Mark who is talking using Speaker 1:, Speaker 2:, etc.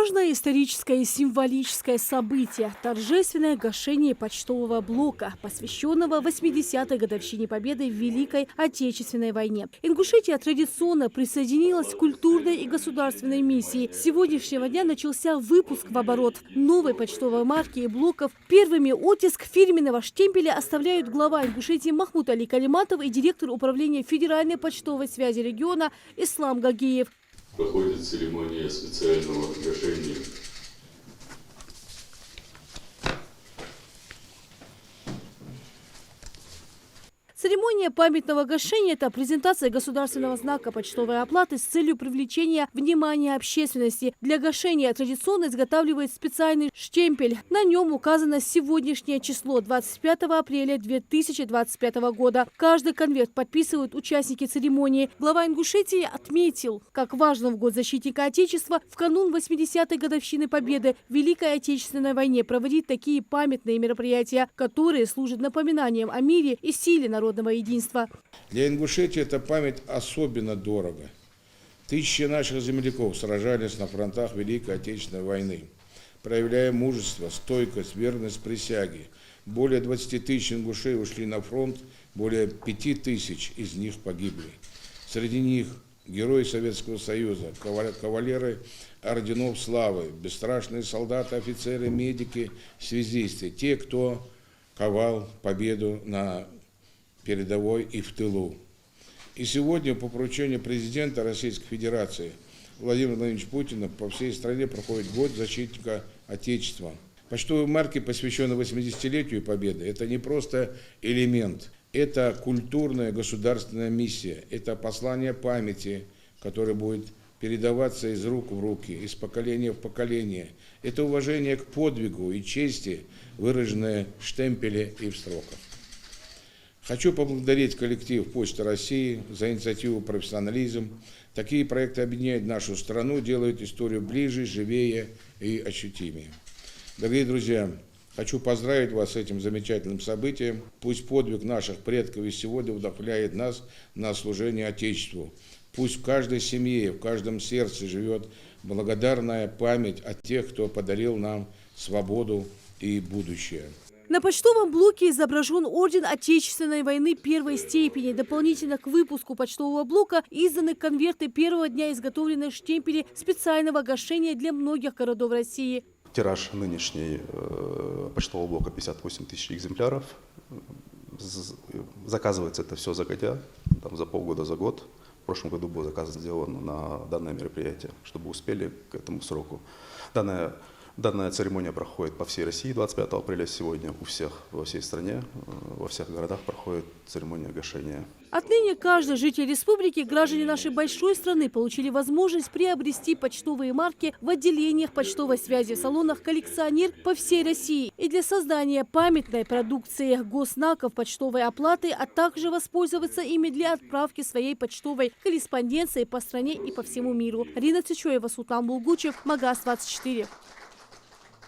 Speaker 1: Важное историческое и символическое событие – торжественное гашение почтового блока, посвященного 80-й годовщине победы в Великой Отечественной войне. Ингушетия традиционно присоединилась к культурной и государственной миссии. С сегодняшнего дня начался выпуск в оборот новой почтовой марки и блоков. Первыми оттиск фирменного штемпеля оставляют глава Ингушетии Махмуд Али Калиматов и директор управления Федеральной почтовой связи региона Ислам Гагиев.
Speaker 2: Проходит церемония специального гашения.
Speaker 1: Церемония памятного гашения – это презентация государственного знака почтовой оплаты с целью привлечения внимания общественности. Для гашения традиционно изготавливает специальный штемпель. На нем указано сегодняшнее число – 25 апреля 2025 года. Каждый конверт подписывают участники церемонии. Глава Ингушетии отметил, как важно в год защитника Отечества в канун 80-й годовщины победы в Великой Отечественной войне проводить такие памятные мероприятия, которые служат напоминанием о мире и силе народного единства.
Speaker 3: Для Ингушетии эта память особенно дорога. Тысячи наших земляков сражались на фронтах Великой Отечественной войны, проявляя мужество, стойкость, верность присяге. Более 20 тысяч ингушей ушли на фронт, более 5 тысяч из них погибли. Среди них герои Советского Союза, кавалеры орденов славы, бесстрашные солдаты, офицеры, медики, связисты, те, кто ковал победу на передовой и в тылу. И сегодня по поручению президента Российской Федерации Владимира Владимировича Путина по всей стране проходит год защитника Отечества. Почтовые марки, посвященные 80-летию Победы, это не просто элемент, это культурная государственная миссия, это послание памяти, которое будет передаваться из рук в руки, из поколения в поколение. Это уважение к подвигу и чести, выраженное в штемпеле и в строках. Хочу поблагодарить коллектив Почты России за инициативу, профессионализм. Такие проекты объединяют нашу страну, делают историю ближе, живее и ощутимее. Дорогие друзья, хочу поздравить вас с этим замечательным событием. Пусть подвиг наших предков и сегодня вдохновляет нас на служение Отечеству. Пусть в каждой семье, в каждом сердце живет благодарная память о тех, кто подарил нам свободу и будущее.
Speaker 1: На почтовом блоке изображен орден Отечественной войны первой степени. Дополнительно к выпуску почтового блока изданы конверты первого дня, изготовленные штемпели специального гашения для многих городов России.
Speaker 4: Тираж нынешний почтового блока 58 тысяч экземпляров. Заказывается это все загодя, за полгода, за год. В прошлом году был заказ сделан на данное мероприятие, чтобы успели к этому сроку. Данная церемония проходит по всей России 25 апреля. Сегодня у всех во всей стране, во всех городах проходит церемония гашения.
Speaker 1: Отныне каждый житель республики, граждане нашей большой страны получили возможность приобрести почтовые марки в отделениях почтовой связи, в салонах коллекционер по всей России. И для создания памятной продукции госзнаков почтовой оплаты, а также воспользоваться ими для отправки своей почтовой корреспонденции по стране и по всему миру. Рина Цичоева, Султан Булгучев, Магас 24.